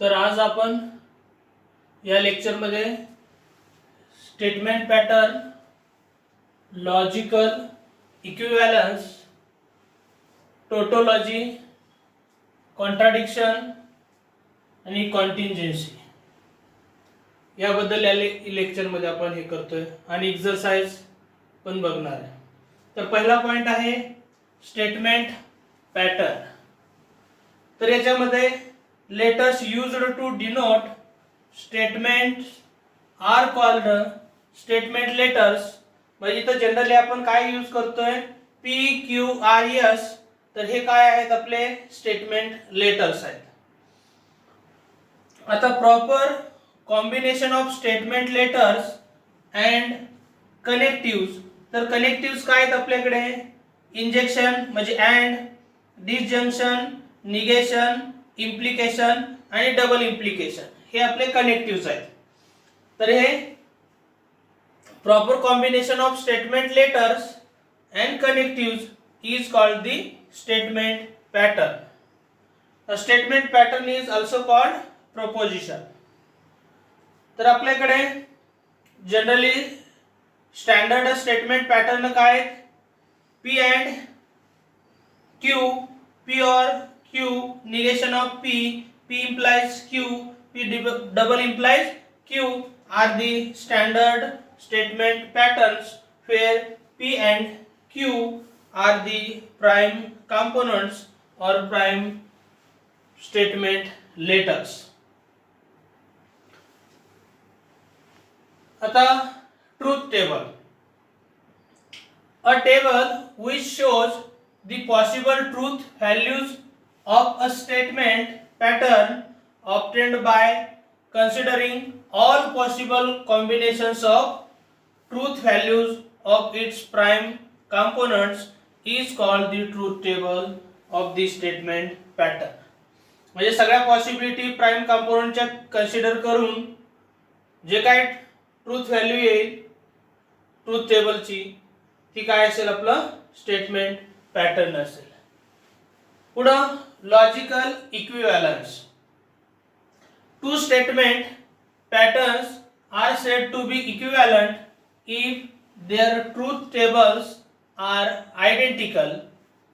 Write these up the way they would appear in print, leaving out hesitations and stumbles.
तर आज आपण या लेक्चरमध्ये statement pattern, logical equivalence, tautology, contradiction आणि कॉन्टिंजन्सी याबद्दल या लेक्चरमध्ये आपण हे करतोय आणि एक्सरसाइज पण बघणार आहे. तर पहिला पॉइंट आहे स्टेटमेंट पॅटर्न. तर याच्यामध्ये letters used to denote statements are called statement letters. म्हणजे इथं जनरली आपण काय यूज करतोय, पी क्यू आर एस. तर हे काय आहेत, आपले स्टेटमेंट लेटर्स आहेत. आता proper combination of statement letters and connectives. तर कनेक्टिव्स काय आहेत आपल्याकडे, इंजेक्शन म्हणजे अँड, डिसजंक्शन, निगेशन, इम्प्लिकेशन आणि डबल इम्प्लिकेशन हे आपले कनेक्टिव्स आहेत. तर हे proper combination of statement letters and connectives is called the statement pattern. A statement pattern is also called proposition. तर आपल्याकडे जनरली स्टँडर्ड स्टेटमेंट पॅटर्न काय आहेत, P and Q, P or Q, negation of P, P implies Q, P double implies Q are the standard statement patterns where P and Q are the prime components or prime statement letters. आता truth table, a table which shows the possible truth values of a statement pattern obtained by considering all possible combinations of truth values of its prime components is called the truth table of the statement pattern. म्हणजे सगळ्या possibility prime कंपोनेंटच्या consider करून जे काय truth value येईल truth टेबलची, ती काय असेल, आपलं स्टेटमेंट पॅटर्न असेल. पुढं logical equivalence. Two statement patterns are said to be equivalent if their truth tables are identical.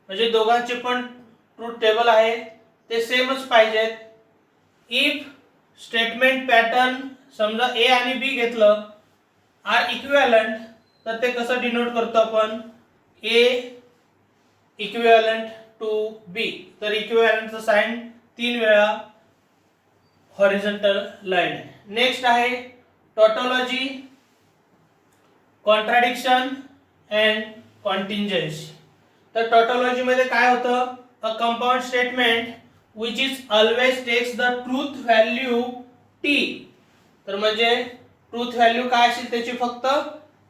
म्हणजे दोघांचे पण ट्रूथ टेबल आहे ते सेमच पाहिजेत. इफ स्टेटमेंट पॅटर्न समजा ए आणि बी घेतलं, आर इक्विव्हॅलंट, तर ते कसं डिनोट करतो आपण, ए इक्विव्हॅलंट टू बी. तर इक्विव्हॅलंटचं साइन 3 वेळा हॉरिझॉन्टल लाईन आहे. नेक्स्ट आहे टोटोलॉजी, कॉन्ट्राडिक्शन अँड कॉन्टिंजन्सी. तर टोटोलॉजी मध्ये काय होतं, a compound statement which is always takes the truth value t. तर म्हणजे ट्रूथ व्हॅल्यू काय असेल त्याची फक्त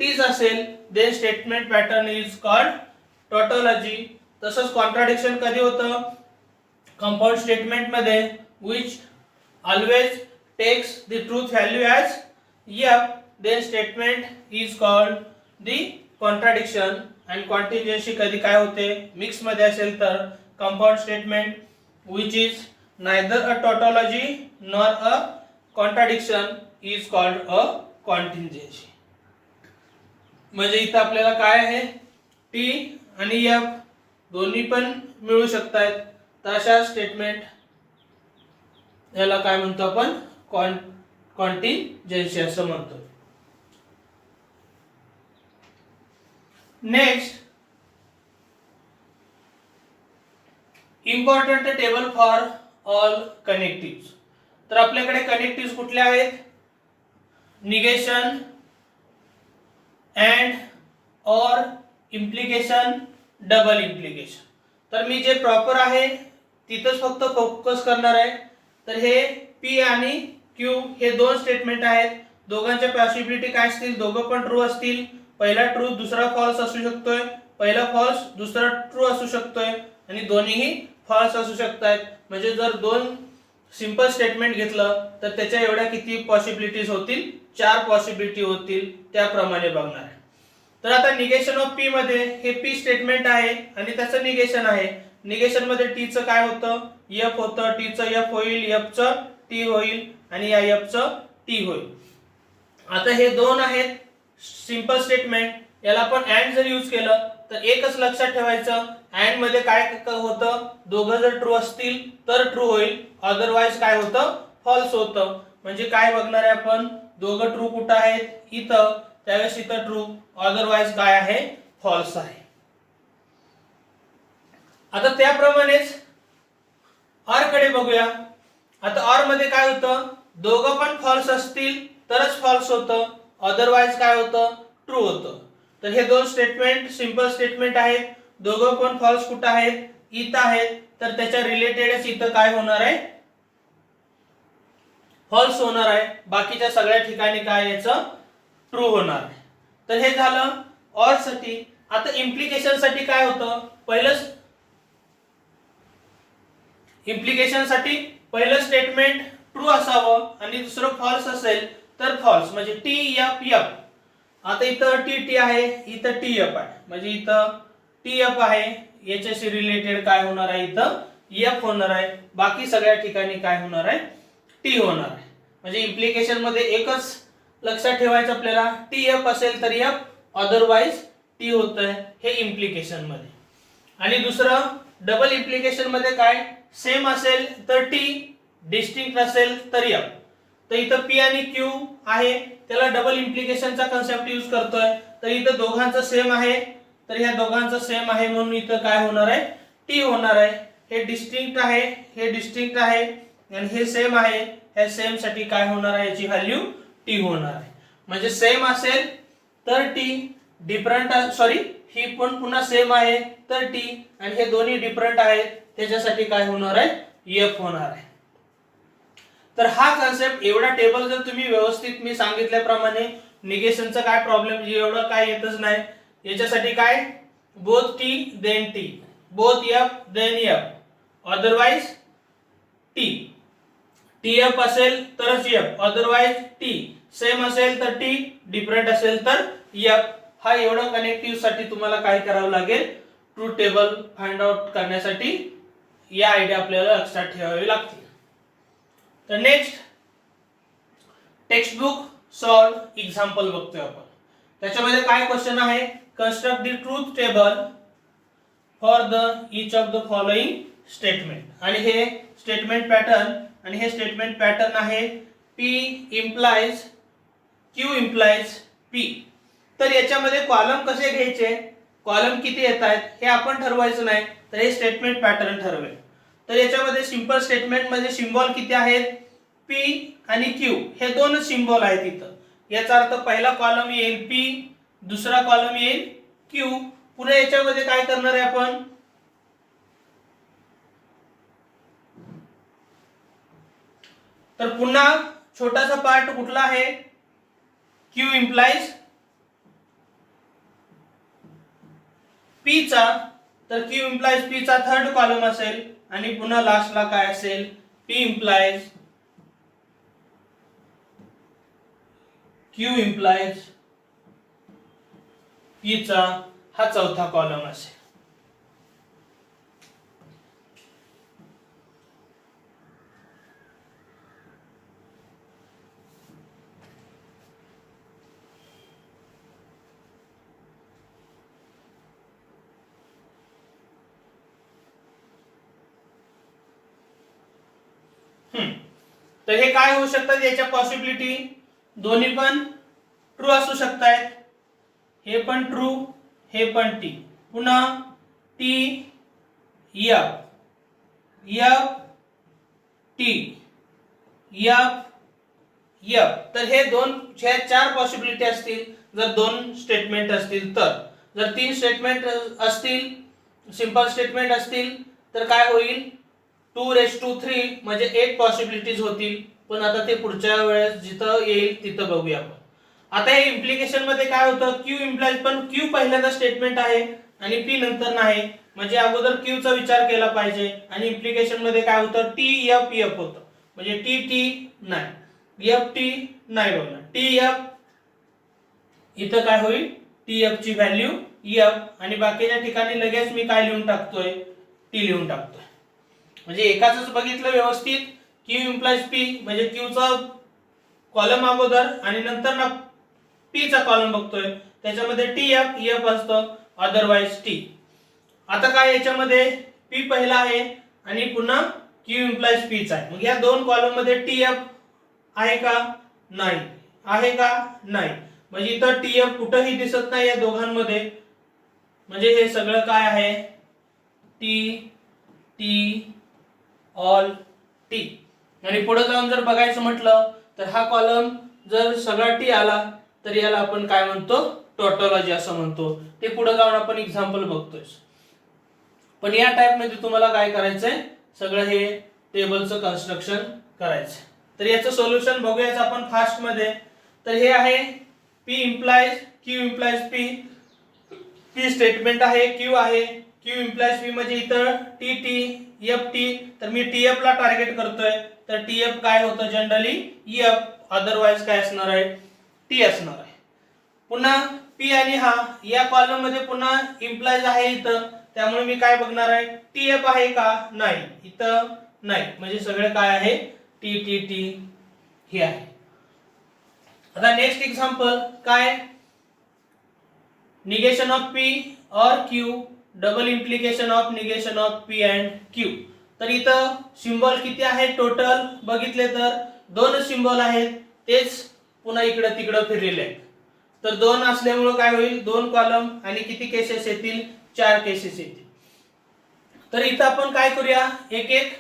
tच असेल, then statement pattern is called tautology. तसंच कॉन्ट्राडिक्शन कधी होतं, कंपाऊंड स्टेटमेंट मध्ये which always takes the truth value as f, then statement is called the contradiction. and contingency कधी काय होते, मिक्स मध्ये असेल तर compound statement which is neither a tautology nor a contradiction is called a contingency. म्हणजे इथं आपल्याला काय आहे, टी आणि एफ दोन्ही पण मिळू शकतात. तर अशा स्टेटमेंट याला काय म्हणतो आपण, कॉन्टिंजेन्सी असं म्हणतो. Next important table for all connectives. तर आपल्याकडे कनेक्टिव्स कुठले आहेत, negation, and, or, implication, double implication. तर मी जे प्रॉपर आहे तिथंच फक्त फोकस करणार आहे. तर हे पी आणि क्यू हे दोन स्टेटमेंट आहेत. दोघांच्या पॉसिबिलिटी काय असतील, दोघं पण ट्रू असतील. पहिला ट्रू दुसरा फॉल्स असू शकतोय, पहिला फॉल्स दुसरा ट्रू असू शकतोय आणि दोन्हीही फॉल्स असू शकतात. म्हणजे जर दोन सिंपल स्टेटमेंट घेतलं तर त्याच्या एवढ्या किती पॉसिबिलिटीज होतील, 4 पॉसिबिलिटी होतील, त्याप्रमाणे बघणार आहे. तर आता निगेशन ऑफ पी मध्ये हे पी स्टेटमेंट आहे आणि त्याचं निगेशन आहे. निगेशन मध्ये टी चं काय होतं, एफ होतं, टी चं एफ होईल, एफ चं टी होईल आणि या एफ चं टी होईल. आता हे दोन आहेत सिंपल स्टेटमेंट, याला आपण अँड जर यूज केलं तर एकच लक्षात ठेवायचं, अँड मध्ये काय होतं, दोघं जर ट्रू असतील तर ट्रू होईल, अदरवाइज काय होतं, फॉल्स होतं. म्हणजे काय बघणार आहे आपण, दोघं ट्रू कुठं आहेत, इथं, त्यावेळेस इथं ट्रू, अदरवाइज काय आहे, फॉल्स आहे. आता त्याप्रमाणेच ऑर कडे बघूया. आता ऑर मध्ये काय होतं, दोघं पण फॉल्स असतील तरच फॉल्स होतं, अदरवाइज काय होतं, ट्रू होतं. तर हे दोन स्टेटमेंट सिंपल स्टेटमेंट आहेत, दोघं पण फॉल्स कुठं आहेत, इथं आहेत, तर त्याच्या रिलेटेडच इथं काय होणार आहे, फॉल्स होणार आहे. बाकीच्या सगळ्या ठिकाणी काय याचं ट्रू होणार आहे. तर हे झालं ऑर साठी. आता इम्प्लिकेशन साठी काय होतं, पहिलं स्टेटमेंट ट्रू असावं आणि दुसरं फॉल्स असेल तर फॉल्स, म्हणजे टी एफ एफ. आता इथं टी टी आहे, इथं टी एफ आहे, म्हणजे इथं टी एफ आहे, याच्याशी रिलेटेड काय होणार आहे, इथं एफ होणार आहे. बाकी सगळ्या ठिकाणी काय होणार आहे, टी होणार आहे. म्हणजे इम्प्लिकेशन मध्ये एकच लक्षात ठेवायचं आपल्याला, टी एफ असेल तर एफ, अदरवाइज टी होतंय, हे इम्प्लिकेशन मध्ये. आणि दुसरं डबल इम्प्लिकेशन मध्ये काय, सेम असेल तर टी, डिस्टिंक्ट असेल तर एफ. तर इथं पी आणि क्यू आहे, त्याला डबल इम्प्लिकेशनचा कन्सेप्ट यूज करतोय. तर इथं दोघांचं सेम आहे, तर ह्या दोघांचं सेम आहे म्हणून इथं काय होणार आहे, टी होणार आहे. हे डिस्टिंक्ट आहे, हे डिस्टिंक्ट आहे आणि हे सेम आहे, ह्या सेम साठी काय होणार आहे, याची व्हॅल्यू टी होणार आहे. म्हणजे सेम असेल तर टी, डिफरंट ही पण पुन्हा सेम आहे तर टी, आणि हे दोन्ही डिफरंट आहेत त्याच्यासाठी काय होणार आहे, एफ होणार आहे. तर हा कन्सेप्ट, एवढा टेबल जर तुम्ही व्यवस्थित मी सांगितल्याप्रमाणे, निगेशनचा काय प्रॉब्लेम एवढं काय येतच नाही. याच्यासाठी काय, both T then T, both F then F, otherwise T, T F असेल तरच एफ, अदरवाइज टी, सेम असेल तर टी, डिफरंट असेल तर एफ. हा एवढं कनेक्टिव्ह साठी तुम्हाला काय करावं लागेल, ट्रूथ टेबल फाइंड आउट करण्यासाठी या आयडिया आपल्याला लक्षात ठेवावी लागतील. तर नेक्स्ट टेक्स्टबुक सॉल्व एक्झाम्पल बघतोय आपण. त्याच्यामध्ये काय क्वेश्चन आहे, construct the truth table for the each of the following statement. आणि हे स्टेटमेंट पॅटर्न, आणि हे स्टेटमेंट पॅटर्न आहे P implies Q implies P. तर याच्यामध्ये कॉलम कसे घ्यायचे, कॉलम किती येत आहेत हे आपण ठरवायचं नाही, तर हे स्टेटमेंट पॅटर्न ठरवेल. तर याच्यामध्ये सिंपल स्टेटमेंट मध्ये सिम्बॉल किती आहेत, P आणि Q, हे दोनच सिम्बॉल आहेत इथं. याचा अर्थ पहिला कॉलम येईल P, दुसरा कॉलम येईल Q. पुन्हा याच्यामध्ये काय करणार आहे आपण, तर पुन्हा छोटासा पार्ट कुठला आहे, Q implies P चा, तर Q implies P चा थर्ड कॉलम असेल, आणि पुन्हा लास्टला काय असेल, P implies Q implies P चा हा चौथा कॉलम असेल. तर हे काय होऊ शकतात, याच्या पॉसिबिलिटी दोन्ही पण ट्रू असू शकतात. हे पण ट्रू, हे पण टी, पुन्हा T F, F T, F F. तर हे दोन, चार पॉसिबिलिटी असतील जर दोन स्टेटमेंट असतील. तर जर तीन स्टेटमेंट असतील, सिंपल स्टेटमेंट असतील, तर काय होईल, 2⁻³ म्हणजे 8 पॉसिबिलिटीज होतील. पण आता ते पुढच्या वेळेस जिथं येईल तिथं बघूया आपण. आता हे इम्प्लिकेशन मध्ये काय होतं, Q इम्प्लाइज, पण Q पहिल्यांदा स्टेटमेंट आहे आणि P नंतर नाही, म्हणजे अगोदर Q चा विचार केला पाहिजे. आणि इम्प्लिकेशन मध्ये काय होतं, T F F होतं, म्हणजे T T नाही, F T नाही बघणार, T F इथं काय होईल, T F ची व्हॅल्यू F, आणि बाकीच्या ठिकाणी लगेच मी काय लिहून टाकतोय, T लिहून टाकतोय. म्हणजे एकाच बघितलं व्यवस्थित Q implies P म्हणजे Q चा कॉलम अगोदर आणि नंतर ना P चा कॉलम बघतोय, त्याच्यामध्ये TF असतं, अदरवाइज T. आता काय याच्यामध्ये P पहिला आहे आणि पुन्हा Q implies P चा आहे. मग या दोन कॉलम मध्ये TF आहे का? नाही. आहे का? नाही. म्हणजे इथं TF कुठेही दिसत नाही या दोघांमध्ये. म्हणजे हे सगळं काय आहे? T all T. आणि पुढे जाऊन जर बघायचं म्हटलं तर हा कॉलम जर सगळा T आला तर याला आपण काय म्हणतो? टोटोलॉजी असं म्हणतो. ते पुढे जाऊन आपण एक्झाम्पल बघतोय. पण या टाइप मध्ये तुम्हाला काय करायचंय? सगळं हे टेबलचं कन्स्ट्रक्शन करायचं. तर याचं सोल्युशन बघूयाच आपण फास्ट मध्ये. तर हे आहे P implies Q implies P. P statement आहे, Q आहे. Q implies P म्हणजे इथं FT. तर मी TF ला टार्गेट करतोय. तर TF काय होतं जनरली? F. अदरवाइज काय असणार आहे? T असणार आहे. पुन्हा P आणि हा या कॉलम मध्ये पुन्हा इम्प्लाइज आहे इथं, त्यामुळे मी काय बघणार आहे? TF आहे का? नाही. इथं नाही. म्हणजे सगळे काय आहे? T हे आहे. आता नेक्स्ट एक्झाम्पल काय? निगेशन ऑफ P और Q, double implication of negation of P and Q. तर इथं सिंबल किती आहे टोटल बघितले तर दोन सिंबल आहेत, तेच पुन्हा इकडे तिकडे फिरलेले आहेत. तर दोन असल्यामुळे काय होईल? दोन कॉलम आणि किती केसेस येतील? 4 केसेस येतील. तर इथं आपण काय करूया? एक एक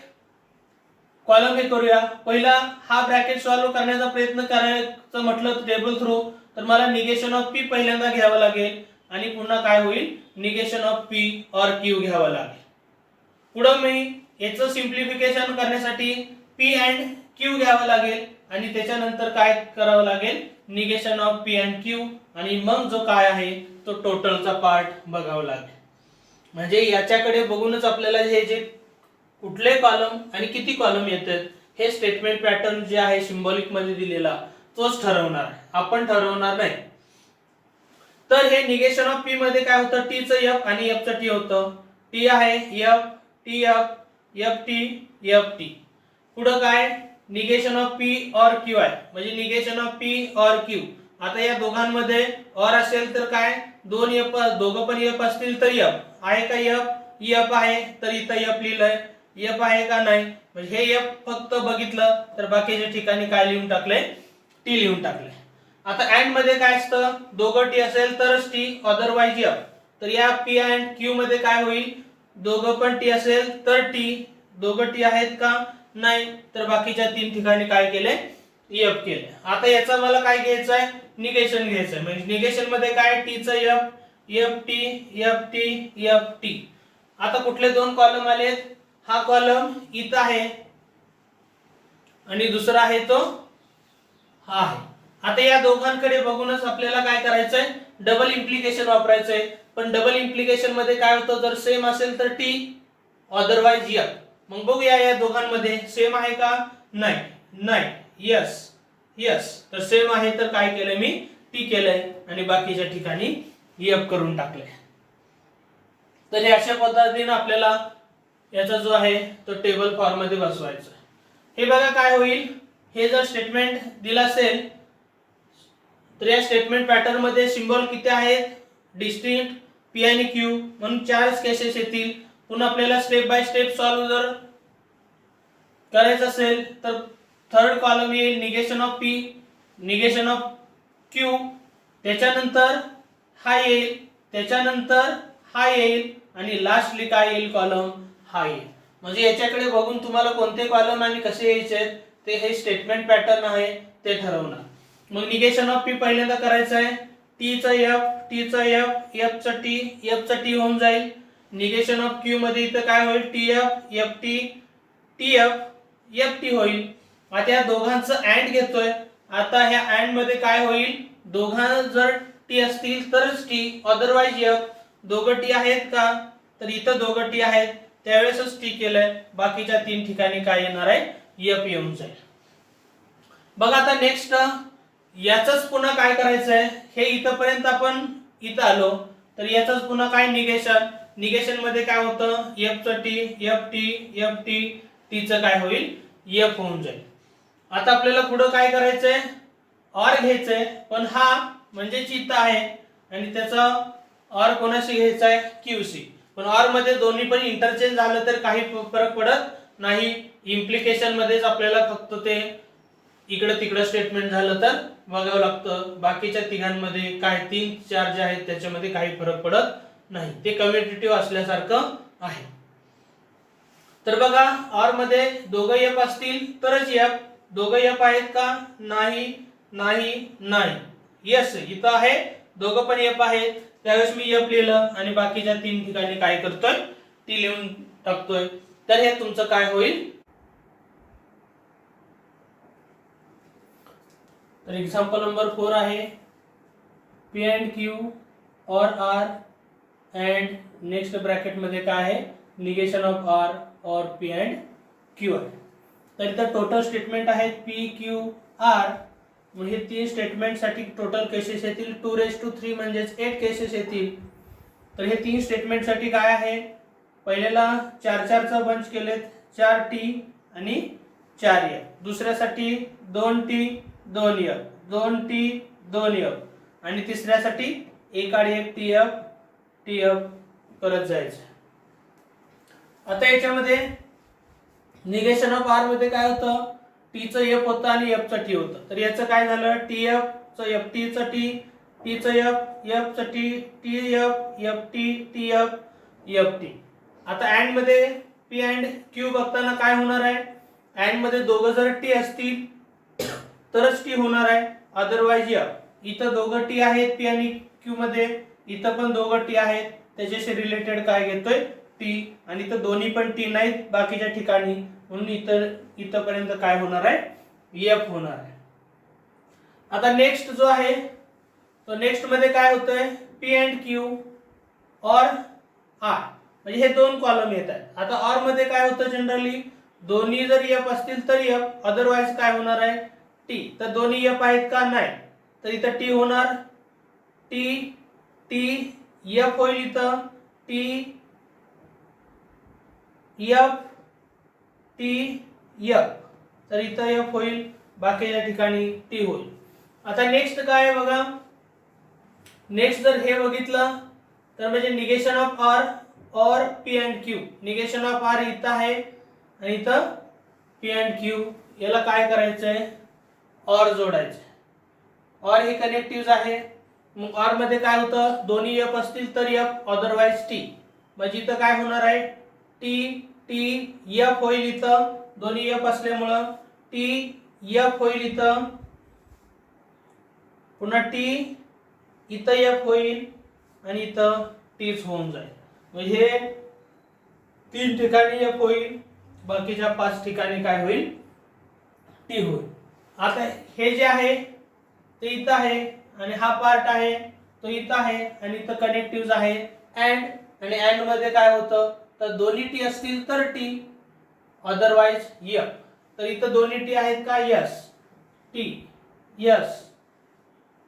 कॉलम हे करूया. पहिला हा ब्रॅकेट सॉल्व्ह करण्याचा प्रयत्न करायचं म्हटलं टेबल थ्रू, तर मला निगेशन ऑफ P पहिल्यांदा घ्यावं लागेल आणि पुन्हा काय होईल? निगेशन ऑफ P और Q घ्यावं लागेल. पुढे मी याचं सिंप्लिफिकेशन करण्यासाठी P अँड Q घ्यावं लागेल आणि त्याच्यानंतर काय करावं लागेल? Negation of P and Q आणि मग जो काय आहे तो टोटलचा पार्ट बघावा लागेल. म्हणजे याच्याकडे बघूनच आपल्याला हे जे कुठले कॉलम आणि किती कॉलम येतात हे स्टेटमेंट पॅटर्न जे आहे सिंबॉलिक मध्ये दिलेला तोच ठरवणार आहे, आपण ठरवणार नाही. तर हे निगेशन ऑफ P मध्ये काय होतं? T चं F आणि F चं T होतं. T आहे F T. पुढे काय? निगेशन ऑफ P और Q आहे, म्हणजे निगेशन ऑफ P और Q. आता या दोघांमध्ये और असेल तर काय? दोन F, दोघं पण F असतील तर F आहे का? F आहे तर इथं F लिहिलंय. F आहे का? नाही. म्हणजे हे F फक्त बघितलं तर बाकीच्या ठिकाणी काय लिहून टाकले? T लिहून टाकले. आता अँड मध्ये काय असतं? दोघं T असेल तरच T, अदरवाइज F. तर या P अँड Q मध्ये काय होईल? दोघं पण T असेल तर T. दोघं T आहेत का? नाही. तर बाकीच्या 3 ठिकाणी काय केले? F केले. आता याचा मला काय घ्यायचं आहे? निगेशन घ्यायचं आहे. म्हणजे निगेशन मध्ये काय? T चं F. आता कुठले दोन कॉलम आलेत? हा कॉलम इथं आहे आणि दुसरा आहे तो हा आहे. आता या दोघांकडे बघूनच आपल्याला काय करायचंय? डबल इम्प्लिकेशन वापरायचंय. पण डबल इम्प्लिकेशन मध्ये काय होतं? जर सेम असेल तर T, अदरवाइज F. मग बघूया या दोघांमध्ये सेम आहे का? नाही. यस. तर सेम आहे तर काय केलंय मी? T केलंय आणि बाकीच्या ठिकाणी F करून टाकलंय. तर हे अशा पद्धतीने आपल्याला याचा जो आहे तो टेबल फॉर्म मध्ये बसवायचा. हे बघा काय होईल? हे जर स्टेटमेंट दिलं असेल तर या स्टेटमेंट पॅटर्न मध्ये सिंबल किती आहेत? डिस्टिंक्ट P आणि Q म्हणून 4 केसेस येतील. पुन्हा आपल्याला स्टेप बाय स्टेप सॉल्व्ह जर करायचं असेल तर थर्ड कॉलम येईल negation of P, negation of Q, त्याच्यानंतर हा येईल, त्याच्यानंतर हा येईल आणि लास्टली काय येईल? कॉलम हा येईल. म्हणजे याच्याकडे बघून तुम्हाला कोणते कॉलम आणि कसे यायचे ते हे स्टेटमेंट पॅटर्न आहे ते ठरवणार. मग निगेशन ऑफ P पहिल्यांदा करायचं आहे. T चा F, F चा T होऊन जाईल. निगेशन ऑफ Q मध्ये इथं काय होईल? TF होईल. आता या दोघांचं अँड घेतोय. आता ह्या अँड मध्ये काय होईल? दोघांना जर T असतील तरच T, अदरवाइज F. दोघं T आहेत का? तर इथं दोघं T आहेत त्यावेळेसच T केलंय. बाकीच्या 3 ठिकाणी काय येणार आहे? F येऊन जाईल. बघा आता नेक्स्ट याचंच पुन्हा काय करायचं आहे? हे इथपर्यंत आपण इथं आलो तर याचंच पुन्हा काय? निगेशन मध्ये काय होतं? F चं T, T चं काय होईल? एफ होऊन जाईल. आता आपल्याला पुढे काय करायचंय, ऑर घ्यायचंय, पण हा म्हणजे इथं आहे आणि त्याचा ऑर कोणाशी घ्यायचा आहे, क्यूसी. पण ऑर मध्ये दोन्ही पण इंटरचेंज झालं तर काही फरक पडत नाही. इम्प्लिकेशन मध्येच आपल्याला फक्त ते इकडे तिकडे स्टेटमेंट झालं तर बघावं लागतं. बाकीच्या तिघांमध्ये काय 3 4 जे आहेत त्याच्यामध्ये काही फरक पडत नाही, ते कम्युटेटिव्ह असल्यासारखं आहे. तर बघा, ऑर मध्ये दोघं एफ असतील तरच एफ. दोघं एफ आहेत का, नाही नाही नाही. यस, इथं आहे दोघं पण एफ आहेत, त्यावेळेस मी एफ लिहिलं आणि बाकीच्या 3 ठिकाणी काय करतोय, टी लिहून टाकतोय. तर हे तुमचं काय होईल. तर एक्झाम्पल नंबर 4 आहे, पी अँड क्यू और आर अँड नेक्स्ट ब्रॅकेट मध्ये काय आहे, negation of R or P and Q आहे. तर इथं टोटल स्टेटमेंट आहेत पी क्यू आर. म्हणजे 3 स्टेटमेंट साठी टोटल केसेस येतील 2⁵ म्हणजेच 8 केसेस येतील. तर हे 3 स्टेटमेंट साठी काय आहे, पहिल्याला 4 4 चा बंच केलेत, 4 टी आणि 4 एफ. दुसऱ्यासाठी 2 टी 2 एफ, 2 टी 2 एफ आणि तिसऱ्यासाठी 1 आणि 1 टी एफ करत जायचं. आता याच्यामध्ये निगेशन ऑफ आर मध्ये काय होतं, टी चं एफ होतं आणि एफ चं टी होतं. तर याचं काय झालं, टी एफ चं एफ, टी चं टी, टी चं एफ, एफ चं T, T F, F T, T F, F T. आता अँड मध्ये पी अँड क्यू बघताना काय होणार आहे, अँड मध्ये दोघं जर टी असतील तरच टी होणार आहे, अदरवाइज एफ. इथं दोघं टी आहेत पी आणि क्यू मध्ये, इथं पण दोघं टी आहेत, त्याच्याशी रिलेटेड काय घेतोय, टी. आणि इथं दोन्ही पण टी नाहीत बाकीच्या ठिकाणी, म्हणून इथपर्यंत काय होणार आहे, एफ होणार आहे. आता नेक्स्ट जो आहे तो नेक्स्ट मध्ये काय होतंय, पी अँड क्यू और आर. म्हणजे हे 2 कॉलम येत आहेत. आता ऑर मध्ये काय होतं, जनरली दोन्ही जर एफ असतील तर एफ, अदरवाइज काय होणार आहे, टी. तर दोन्ही एफ आहेत का, नाही, तर इथं टी होणार, टी टी एफ होईल, इथं टी एफ टी एफ, तर इथं एफ होईल, बाकीच्या ठिकाणी टी होईल. आता नेक्स्ट काय आहे बघा, नेक्स्ट जर हे बघितलं तर म्हणजे negation of R or P and Q. Negation of R इथं आहे आणि इथं पी अँड क्यू. याला काय करायचंय, और जोडायचं. और हे कनेक्टिव्ह आहे, मग और मध्ये काय होतं, दोन्ही एफ असतील तर एफ, अदरवाइज टी. म्हणजे इथं काय होणार आहे, टी टी एफ होईल, इथं दोन्ही एफ असल्यामुळं टी एफ होईल, इथं पुन्हा टी, इथं एफ होईल आणि इथं टीच होऊन जाईल. म्हणजे हे 3 ठिकाणी एफ होईल, बाकीच्या 5 ठिकाणी काय होईल, टी होईल. आता हे जे आहे ते इथं आहे आणि हा पार्ट आहे तो इथं आहे आणि इथं कनेक्टिव्ह आहे अँड. आणि अँड मध्ये काय होतं, तर दोन्ही टी असतील तर टी, अदरवाइज एफ. तर इथं दोन्ही टी आहेत का, यस, टी यस.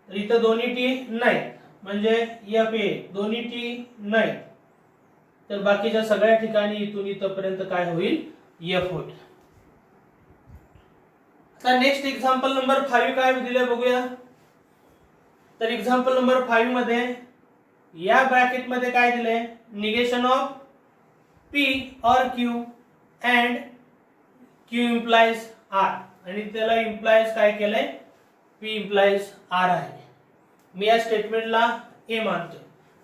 तर इथं दोन्ही टी नाही, म्हणजे एफ ए, दोन्ही टी नाही, तर बाकीच्या सगळ्या ठिकाणी इथून इथपर्यंत काय होईल, एफ होईल. आता नेक्स्ट एक्झाम्पल नंबर 5 काय दिले बघूया. तर एक्झाम्पल नंबर 5 मध्ये या ब्रॅकेट मध्ये काय दिले, negation of P or Q and Q implies R. आणि त्याला इम्प्लाइज काय केलंय, पी इम्प्लाइज आर आहे. मी या स्टेटमेंटला ए मानतो.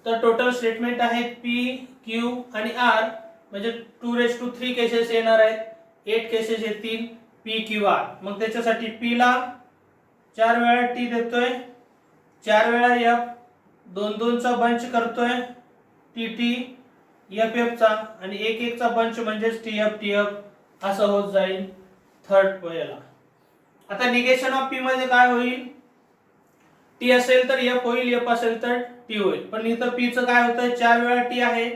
तर टोटल स्टेटमेंट आहेत पी क्यू आणि आर, म्हणजे 2⁵ केसेस येणार आहेत, 8 केसेस येतील पी क्यू आर. मग त्याच्यासाठी पी ला 4 वेळा टी देतोय, 4 वेळा एफ, 2 चा बंच करतोय, टी टी एफ एफ चा, आणि 1 चा बंच म्हणजेच टी एफ असं होत जाईल थर्ड वेळेला. आता निगेशन ऑफ पी मध्ये काय होईल, टी असेल तर एफ होईल, एफ असेल तर टी होईल. पण इथं पी चं काय होतंय, 4 वेळा टी आहे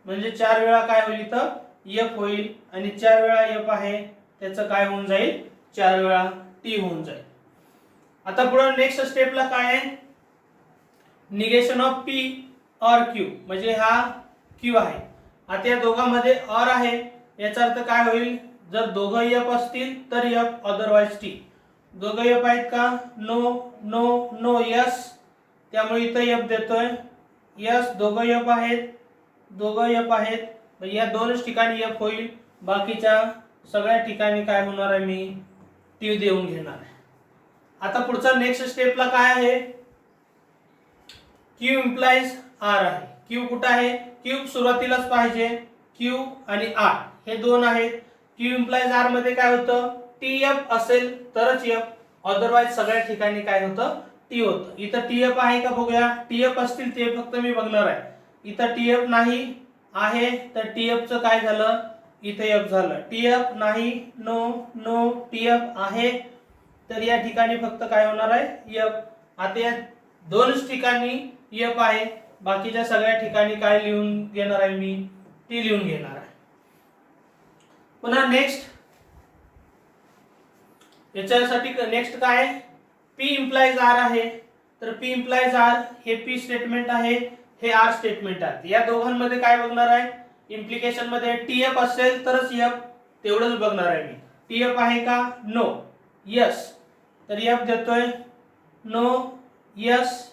म्हणजे 4 वेळा काय होईल, इथं एफ होईल, आणि 4 वेळा एफ आहे त्याचं काय होऊन जाईल, 4 वेळा टी होऊन जाईल. आता पुढे नेक्स्ट स्टेपला काय आहे, negation of P or Q. म्हणजे हा क्यू आहे, आता या दोघांमध्ये और आहे, याचा अर्थ काय होईल, जर दोघं एफ असतील तर एफ, अदरवाइज टी. दोघं एफ आहेत का? नो नो नो यस, त्यामुळे इथं एफ देतोय. यस, दोघं एफ आहेत, दोघं एफ आहेत. या दोनच ठिकाणी एफ होईल, बाकीच्या सगळ्या ठिकाणी काय होणार आहे, मी टी देऊन घेणार आहे. आता पुढचा नेक्स्ट स्टेपला काय आहे, क्यू इम्प्लाइज आर आहे. क्यू कुठं आहे? क्यू सुरुवातीलाच पाहिजे. क्यू आणि आर हे दोन आहेत. क्यू इम्प्लाइज आर मध्ये काय होतं, टी एफ असेल तरच एफ, अदरवाइज सगळ्या ठिकाणी काय होतं, टी होतं. इथं टी एफ आहे का बघूया. टी एफ असतील ते फक्त मी बघणार आहे. इथं टी एफ नाही आहे तर टी एफ चं काय झालं, इथे एफ झालं. टी एफ नाही, नो नो, टी एफ आहे तर या ठिकाणी फक्त काय होणार आहे, एफ. आता या दोनच ठिकाणी एफ आहे, बाकीच्या सगळ्या ठिकाणी काय लिहून घेणार आहे, मी टी लिहून घेणार आहे. पुन्हा नेक्स्ट याच्यासाठी नेक्स्ट काय, पी इम्प्लाइज आर आहे. तर पी इम्प्लाइज आर हे पी स्टेटमेंट आहे, हे आर स्टेटमेंट आहे. या दोघांमध्ये काय बघणार आहे, इम्प्लिकेशन मध्ये टी एफ असेल तरच एफ, तेवढंच बघणार आहे मी. टी एफ आहे का? नो. यस, तर एफ देतोय. No yes,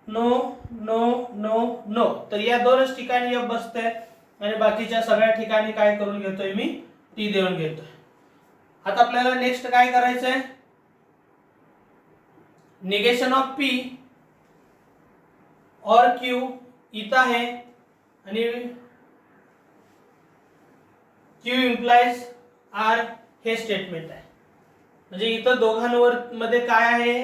no no no no, तर या दोनच ठिकाणी एफ बसतंय आणि बाकीच्या सगळ्या ठिकाणी काय करून घेतोय, मी टी देऊन घेतोय. आता आपल्याला नेक्स्ट काय करायचंय, negation of P or Q इथं आहे आणि क्यू इम्प्लाइज आर हे स्टेटमेंट आहे. म्हणजे इथं दोघांवर मध्ये काय आहे,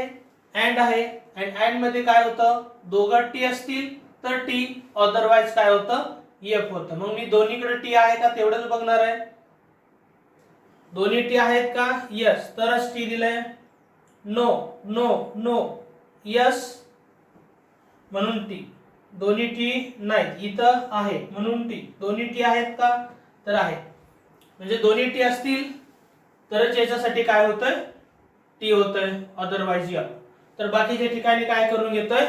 अँड आहे. अँड अँड मध्ये काय होतं, दोघं टी असतील तर टी, अदरवाइज काय होतं, एफ होतं. मग मी दोन्हीकडे टी आहे का तेवढंच बघणार आहे. दोन्ही टी आहेत का? यस, तरच टी दिलंय. नो नो नो, यस म्हणून टी. दोन्ही टी नाहीत, इथं आहे म्हणून टी. दोन्ही टी आहेत का? तर आहे. म्हणजे दोन्ही टी असतील तरच याच्यासाठी काय होतंय, टी होतंय, अदरवाइज एफ. तर बाकीच्या ठिकाणी काय करून घेतोय,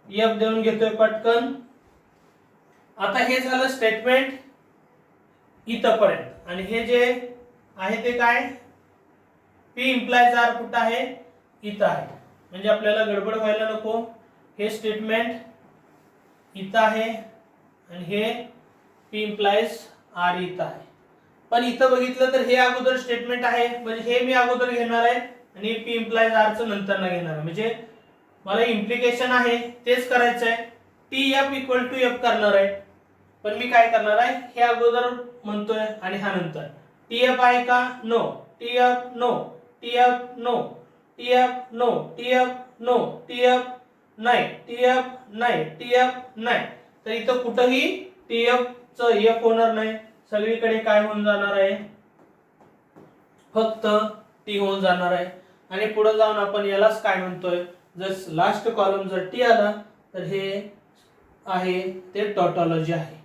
एफ देऊन घेतोय पटकन. आता हे झालं स्टेटमेंट इथपर्यंत. आणि हे जे आहे ते काय, पी इम्प्लाइज आर कुठं आहे, इथं आहे. म्हणजे आपल्याला गडबड व्हायला नको. हे स्टेटमेंट इथं आहे आणि हे पी इम्प्लाइज आर इथं आहे. पण इथं बघितलं तर हे अगोदर स्टेटमेंट आहे, म्हणजे हे मी अगोदर घेणार आहे आणि पी इम्प्लाइज आर चं नंतर न घेणार आहे. म्हणजे मला इम्प्लिकेशन आहे तेच करायचं आहे. T F equal to F करणार आहे, पण मी काय करणार आहे, हे अगोदर म्हणतोय आणि हा नंतर. टी एफ आहे का? No. T F no, T F no, T F no, T F no, T F नाही, टी एफ नाही, टी एफ नाही. तर इथं कुठंही टी एफ चं एफ होणार नाही, सगळीकडे काय होऊन जाणार आहे, फक्त टी होऊन जाणार आहे. आणि पुढे जाऊन आपण यालाच काय म्हणतोय, जर लास्ट कॉलम जर टी आला तर हे आहे ते टॉटॉलॉजी आहे.